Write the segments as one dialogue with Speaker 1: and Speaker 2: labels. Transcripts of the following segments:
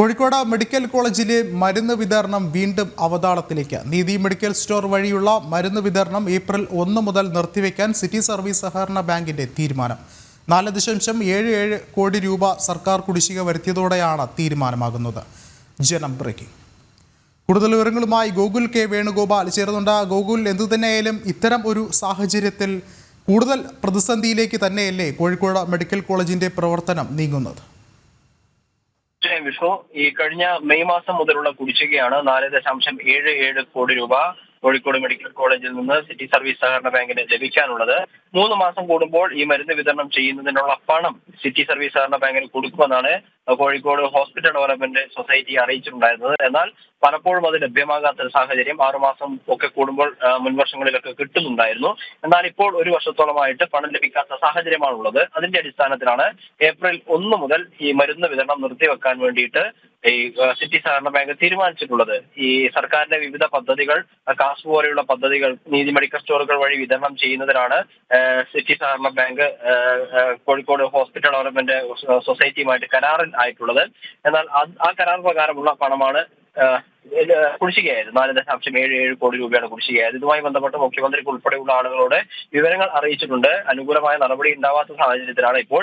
Speaker 1: Kozhikode medical കോളേജിലെ മരുന്ന് വിതരണം വീണ്ടും അവതാളത്തിലേക്ക്. നീതി മെഡിക്കൽ സ്റ്റോർ വഴിയുള്ള മരുന്ന് വിതരണം ഏപ്രിൽ 1 മുതൽ നിർത്തിവെക്കാൻ സിറ്റി സർവീസ് സഹകരണ ബാങ്കിന്റെ തീരുമാനം. 4.77 കോടി രൂപ സർക്കാർ കുടിശ്ശിക വരുത്തിയതോടെയാണ് തീരുമാനമാകുന്നത്. ജനം ബ്രേക്കിംഗ്. കൂടുതൽ വിവരങ്ങളുമായി ഗോകുൽ കെ വേണുഗോപാൽ ചേർന്നുണ്ട്. ഗോകുൽ, എന്തുതന്നെയായാലും ഇത്തരം ഒരു സാഹചര്യത്തിൽ കൂടുതൽ പ്രതിസന്ധിയിലേക്ക് തന്നെയല്ലേ കോഴിക്കോട് മെഡിക്കൽ കോളേജിന്റെ പ്രവർത്തനം നീങ്ങുന്നത്?
Speaker 2: വിഷ്ണു, ഈ കഴിഞ്ഞ മെയ് മാസം മുതലുള്ള കുടിശ്ശികയാണ് 4.77 കോടി രൂപ കോഴിക്കോട് മെഡിക്കൽ കോളേജിൽ നിന്ന് സിറ്റി സർവീസ് സഹകരണ ബാങ്കിന് ലഭിക്കാനുള്ളത്. 3 മാസം കൂടുമ്പോൾ ഈ മരുന്ന് വിതരണം ചെയ്യുന്നതിനുള്ള പണം സിറ്റി സർവീസ് സഹകരണ ബാങ്കിന് കൊടുക്കുമെന്നാണ് കോഴിക്കോട് ഹോസ്പിറ്റൽ ഡെവലപ്മെന്റ് സൊസൈറ്റി അറിയിച്ചിട്ടുണ്ടായിരുന്നത്. എന്നാൽ പലപ്പോഴും അത് ലഭ്യമാകാത്ത സാഹചര്യം 6 മാസം ഒക്കെ കൂടുമ്പോൾ മുൻവർഷങ്ങളിലൊക്കെ കിട്ടുന്നുണ്ടായിരുന്നു. എന്നാൽ ഇപ്പോൾ 1 വർഷത്തോളമായിട്ട് പണം ലഭിക്കാത്ത സാഹചര്യമാണുള്ളത്. അതിന്റെ അടിസ്ഥാനത്തിലാണ് ഏപ്രിൽ 1 മുതൽ ഈ മരുന്ന് വിതരണം നിർത്തിവെക്കാൻ വേണ്ടിയിട്ട് ഈ സിറ്റി സഹകരണ ബാങ്ക് തീരുമാനിച്ചിട്ടുള്ളത്. ഈ സർക്കാരിന്റെ വിവിധ പദ്ധതികൾ, കാസ് പോലെയുള്ള പദ്ധതികൾ നീതി മെഡിക്കൽ സ്റ്റോറുകൾ വഴി വിതരണം ചെയ്യുന്നതിനാണ് സിറ്റി സഹകരണ ബാങ്ക് കോഴിക്കോട് ഹോസ്പിറ്റൽ ഡെവലപ്മെന്റ് സൊസൈറ്റിയുമായിട്ട് കരാറിൽ ആയിട്ടുള്ളത്. എന്നാൽ ആ കരാർ പ്രകാരമുള്ള പണമാണ് കുടിശ്ശികയായത്. 4.77 കോടി രൂപയാണ് കുടിശ്ശികയായത്. ഇതുമായി ബന്ധപ്പെട്ട് മുഖ്യമന്ത്രിക്ക് ഉൾപ്പെടെയുള്ള ആളുകളോട് വിവരങ്ങൾ അറിയിച്ചിട്ടുണ്ട്. അനുകൂലമായ നടപടി ഉണ്ടാവാത്ത സാഹചര്യത്തിലാണ് ഇപ്പോൾ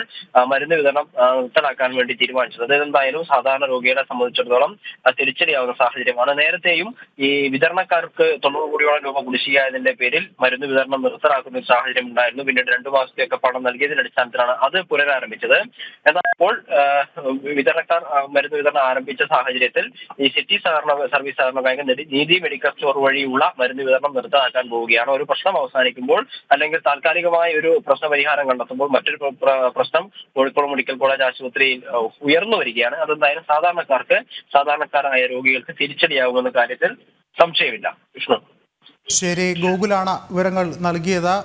Speaker 2: മരുന്ന് വിതരണം നിർത്തലാക്കാൻ വേണ്ടി തീരുമാനിച്ചത്. ഇതെന്തായാലും സാധാരണ രോഗികളെ സംബന്ധിച്ചിടത്തോളം തിരിച്ചടിയാവുന്ന സാഹചര്യമാണ്. നേരത്തെയും ഈ വിതരണക്കാർക്ക് 90 കോടിയോളം രൂപ കുടിശ്ശികയായതിന്റെ പേരിൽ മരുന്ന് വിതരണം നിർത്തലാക്കുന്ന ഒരു സാഹചര്യം ഉണ്ടായിരുന്നു. പിന്നീട് 2 മാസത്തെയൊക്കെ പണം നൽകിയതിന്റെ അടിസ്ഥാനത്തിലാണ് അത് പുനരാരംഭിച്ചത്. എന്നാൽ ഇപ്പോൾ വിതരണക്കാർ മരുന്ന് വിതരണം ആരംഭിച്ച സാഹചര്യത്തിൽ ഈ സിറ്റി സർവീസ് സഹകരണ ബാങ്ക് നീതി മെഡിക്കൽ സ്റ്റോർ വഴിയുള്ള മരുന്ന് വിതരണം നിർത്തലാക്കാൻ പോവുകയാണ്. ഒരു പ്രശ്നം അവസാനിക്കുമ്പോൾ അല്ലെങ്കിൽ താൽക്കാലികമായ ഒരു പ്രശ്ന പരിഹാരം കണ്ടെത്തുമ്പോൾ മറ്റൊരു പ്രശ്നം കോഴിക്കോട് മെഡിക്കൽ കോളേജ് ആശുപത്രിയിൽ ഉയർന്നു വരികയാണ്. അതെന്തായാലും സാധാരണക്കാരായ രോഗികൾക്ക് തിരിച്ചടിയാകുമെന്ന കാര്യത്തിൽ സംശയമില്ല. വിഷ്ണു,
Speaker 1: ശരി, ഗോകുലാണ് വിവരങ്ങൾ നൽകിയത്.